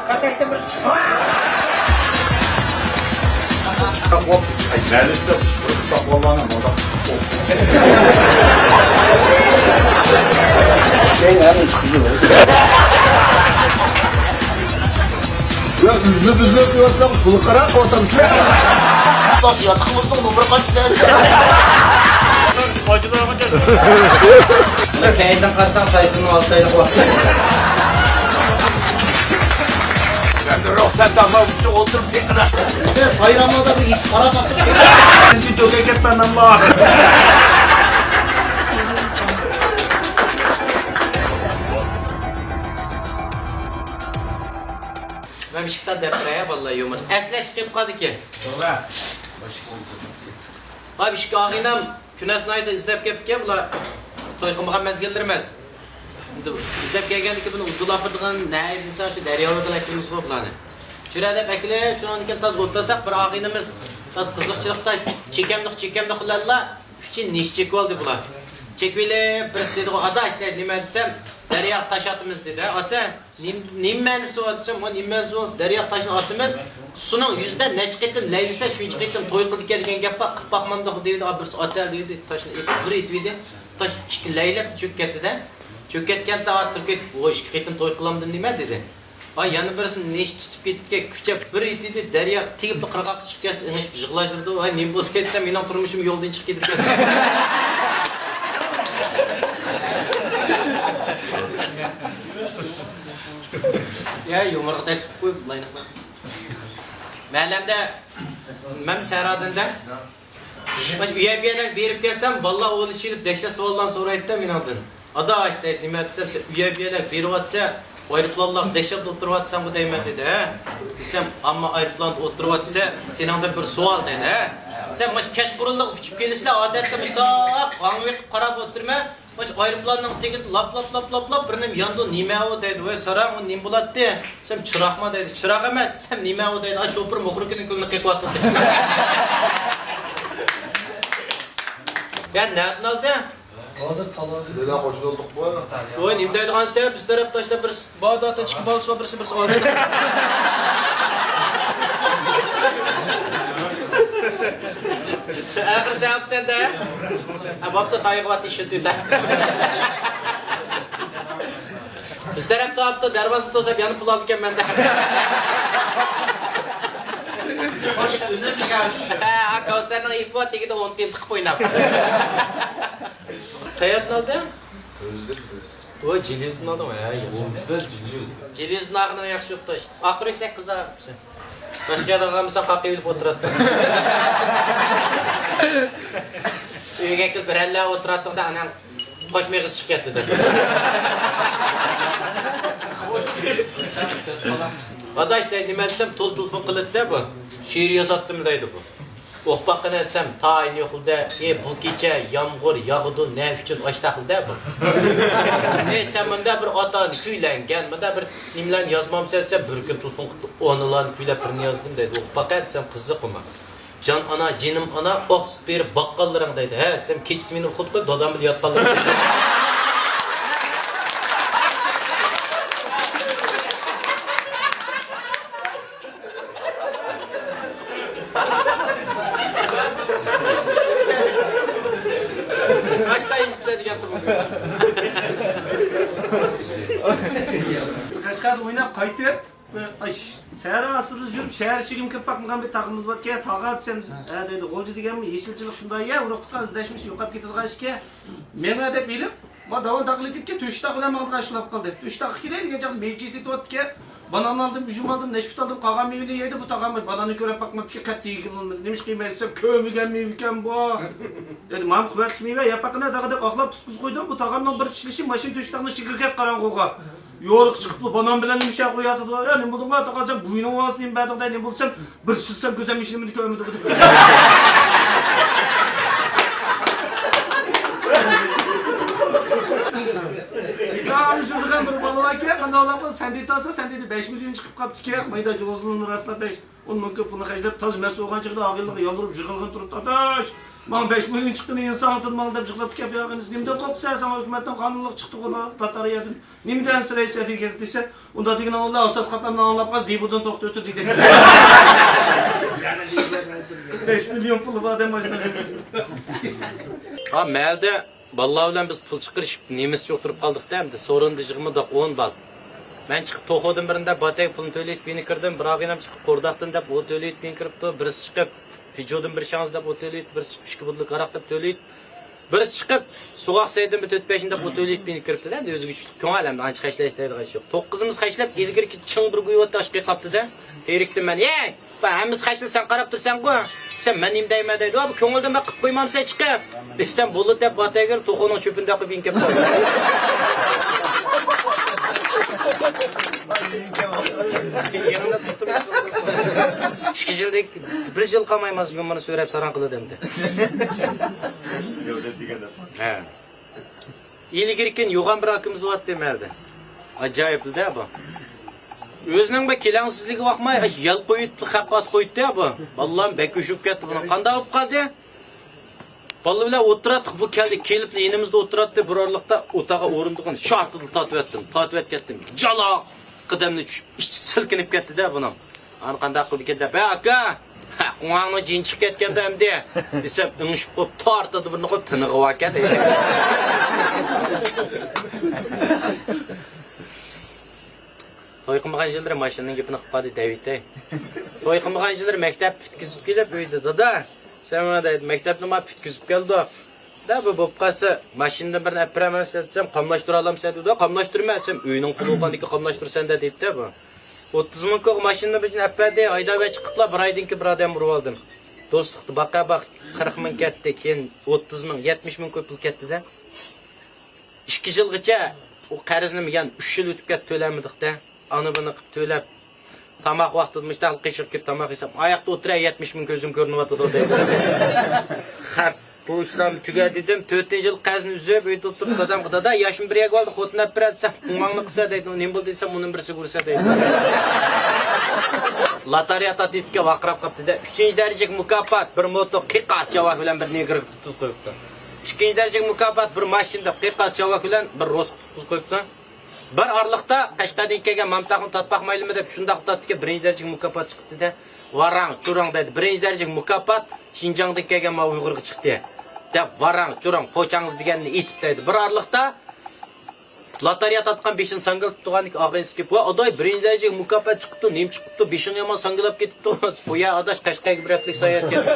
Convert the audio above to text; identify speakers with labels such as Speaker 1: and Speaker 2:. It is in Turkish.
Speaker 1: Katekte bir
Speaker 2: Hop, neredeyse saplananım orada.
Speaker 1: şey nerede çıkıyor?
Speaker 3: Ya üzülüp diyorsan kulu kara otobüsler.
Speaker 1: Nasıl yatakımızda numara kaç tane?
Speaker 2: Acılarına geldi.
Speaker 1: Kayıttan kalsam kayısının 6 aylık vakti.
Speaker 3: Ben de ruhsat ama oturup bekle.
Speaker 1: Sayın Ramazan'da bir iç para baksın.
Speaker 2: Şimdi çok eket benden var.
Speaker 4: Ben bir şeyden depreye vallahi yumur. Esle çıkıp kaldı ki.
Speaker 2: Sonra.
Speaker 4: Abi şu ağinam künesnayı da izlep geptik bula. Toyqımığa mezgildirmez. İzlep gelgendik bunu udulapırdıgan ne insan şu deryalı dileklerimiz var bulanı. Şurada bekleyip şunu iken taz gotlasak bir ağinimiz taz kızıkçılıkta çekemdik kullanla. Üçün niş çeki oldu bular. Çekvile birisi dedi o adaş ne nime desem derya taş atımız dedi. Ata nimmenisi o desem o nimmenisi o derya taşını atımız. Sunun yüzde ne çıkıttım leylise şu çıkıttım toy kıldık gelgen gap bakmamda dedi birisi ata dedi taşını bir itvidi. Taş leylep çök ketdi de. Çök ketken ta Türkiye o iş çıkıttım toy kılamdım nime dedi. Ay yanı birisini ne iş tutup ketdi küçep bir itvidi derya tigip qırqaq çıkıp kes iniş jıglaşırdı. Ay nim bo'lsa ketsem mening turmuşum yoldan çıkıp ketdi. Ya yumruq tek qo'yib layniqma. Ma'lamda men saradında baş UYB'den berib kelsam vallahi o'g'il ishilib dekşa savoldan so'raydi mendan. Ada işte nima desam UYB'dan berib atsa aeroplanlar dekşa o'tirib atsam bu deyman dedi. Desam ammo aeroplan o'tirib atsa seningda bir savol dedi. Sen baş kechqurunliq uchib kelishlar odatda mustaq qanviq qarab o'tirma. Baş aeroplanning tegi lap birnim yandı nima o dedi. Voy so'ram u nim bo'ladi? Sen chiroqma dedi. Chiroq emas, sen nima o dedi. Ay shofir muxrikining ko'ngli qiyqyapti. Ya nereden aldı?
Speaker 3: Sizlerle hoş olduk bu.
Speaker 4: Oy nim deydigan sen biz tarafda işte bir Bağdat'a çıkıp alsa birisi aldı. Ahir sen de. Abapta tayıqvat işi tüyde. Biz tarafta apta dervazı tosap yanı pul aldıkken ben de. Hoş ünlü bir gelmiş. Kavsar'ın ipi var teki de 10 tiyim tıkıp oynap. Kayatın aldı? O Cilius'un aldı mı ya? Cilius'un ağına yakşı yok taş. Akırık'ta kızar mısın? Başka adamlar mesela kakı bilip oturattı. Üyge kıl bir elle oturattığında anam koşmaya kız çıkıyor dedi. Vada işte nime desem tol telefon kılıp da bu. Şiir yazattım deydi bu. Okbaqını etsem tayin yoxulda bu gece yağmur yağdı ne üçün açtaqılda bu. Sen bunda bir atan kuylangan, bunda bir nimlan yazmam sen bir gün telefon onulan kuylab birini yazdım dedi. Okbaqa etsem qiziqma. Can ana, cinim ana, oq süt berib baqqallaring deydi. Ha, sen kechisi meni xud qilib dadam bilan yotqanlar. Kaçta hiçbir şey diyemdim bugün.
Speaker 5: Kaçkada oynap qaytib, şəhər asırız жүрüp şəhər çekim kep bakmagan bir tağımız var ki, tağa sen dedi, golcu degenmi, yeşilçilik şunday ya, uruqtıqan izleşmiş, yoqap ketadigan işke. Meni dep bilip, ma davan taqılып ketken, 3 taq bilan mağdı qaşılap qaldı. 3 taq kireydi, degan jaq mevki setip ki, banan aldım, üzüm aldım, neşpit aldım, qagan mevini yedi, bu tağam bananı körep bakmap ki, qat deyilgen, demiş qiymeysem, kömügen mevken bu. Dedi, mam kuvvet meyve, yapaqına dağı dep aqlap tutquz qoydum, bu tağamdan bir çilişi, maşin 3 taqını şikirket qaranğuğa. Yoruk çıkıp banan bilen nimşe koyadı da ya ne buldun var takasam buyunun vasıtayım ben de ne bulsam bir şılsam gözüm işini kömüdü gıdık. Ya şuradan bir balı var ki kanalda sen dedi tasa sen dedi 5 milyon çıkıp kaptı ki mayda cozulun rastla 5 onun mümkün bunu kaçtı taz mesu oğan çıktı ağırlığı yandırıp jıkılgın turup ataş Bana 5 milyon çıktı insan oturmalı dep çıkıp kep yağınız. Nimde koksa sana hükümetten kanunluk çıktı ona Latariyadan. Nimden süreyse diyeceğiz dese. Onda diyen Allah asas katamdan anlap az diye buradan doktor ötü diyecek. 5 milyon pulu var dem başına.
Speaker 4: Ha melde vallahi bilen biz pul çıkırışıp nemizce oturup kaldık demdi. Sorun dışıqımı da 10 bal. Ben çıkıp toxudum birinde batay pulunu töyleyip beni kırdım. Biroq inam çıkıp kordaqdan dep o töyleyip beni kırıptı. Birisi çıkıp Fijo'dan bir şans dep o töyleyip, birisi çıkıp 2 budlik araq dep töyleyip. Birisi çıkıp soğaq saydım bir 4-5 dep o töyleyip beni kırıptı da. Özü güçlük köngəlimdə anç qaşlayışlaydı qaş yo'q. 9'umuz qaşlab ilgirki çıng bir guyuvatda aşqı qaptı da. Terikdim ben. "Ey, hamımız qaşla sen qarab tursan ku. Sen men nim deyman" deydi. "Bu köngilden ben qıp qo'ymamsan chiqib." Desem bulut dep batay kirib to'xoning cho'pinda qilib inkab qoldi. Yanına tuttum. 2 yıldak 1 yıl qalmaymaz yomani so'rab saran qiladi endi. Ha. İlgirkin yo'g'an bir akimiz var demeldi. Ajoyibda bu. O'zining bir kelangsizligi vaqmay, yal qo'yib, xapat qo'ydi bu. Vallahi bek ushib ketdi buni. Qanday bo'lib qoldi? Vallahi bilan o'tirdik, bu keldi, kelib yonimizda o'tirdi, bir orliqda o'taga o'rindig'ini shartli tatib etdim. Jalo qadamni tushib, ichi silkinib ketdi-da buni. Ani qanday qildi ekan deb, "Aka, quvangni jin chiqib ketganda endi" desam, o'ngishib qo'yib tortadi, birini qo'yib tinig'ib ekan. To'y qilmagan yillar mashinaning gapini qilib qoldi David. To'y qilmagan yillar maktab bitkizib kelib uyda, "Dada, sen mana deydi, maktabni ma bitkizib keldi." Da bu bo'lib qolsa, mashinada bir aparaman desam, qamlashtira olamsan dedi. Qamlashtirmasam, uyning puli bo'lganiki qamlashtirsan da dedi bu. 30 ming ko'q mashinada bir apadi, haydab chiqiblar, bir oydan keyin bir odam urib oldim. Do'stlikni baqa 40 ming ketdi, keyin 30 ming, 70 ming ko'p pul ketdi-da. 2 yilgacha o qarzni men 3 yil o'tib ketdi to'lamadik-da. Ana buni qilib to'lab tamoq vaqtida mishtaq qishib kelib tamoq yesam, oyoqda o'tiray 70 ming ko'zim ko'rinyapti deydi. Xap, bu ishlarni tugadi dedim. 4-yil qazni uzib uyda o'tirib dadam qidada yoshim bir yag oldi, xotinab biradi, umangni qilsa deydi. Nima bo'ldi desam, uning birisi ko'rsa deydi. Lotereya tatitga vaqirab qopdi-da. 3-darajaga mukofot, bir moto qiqas javob bilan bir negr tutib qo'yibdi. 2-darajaga mukofot, bir mashinada qiqas javob bilan bir ro'z tutib qo'yibdi. Bir orliqda Qashqardan kelgan mamtaqni tatbaq maylimi deb shundoq tatdiga 1-darajaga mukofot chiqdi-da. Varang, churang dedi. 1-darajaga mukofot Xinjiangdan kelgan ma Uyg'urga chiqdi. Deb varang, churang, po'changiz deganini aytib dedi. Bir orliqda lotereya tatgan 5 sangilib turganlik og'inski bu oday 1-darajaga mukofot chiqdi, nim chiqdi, 5 yomon sangilib ketibdi. Bu ya adash Qashqarga bir haftalik sayohat ketdi.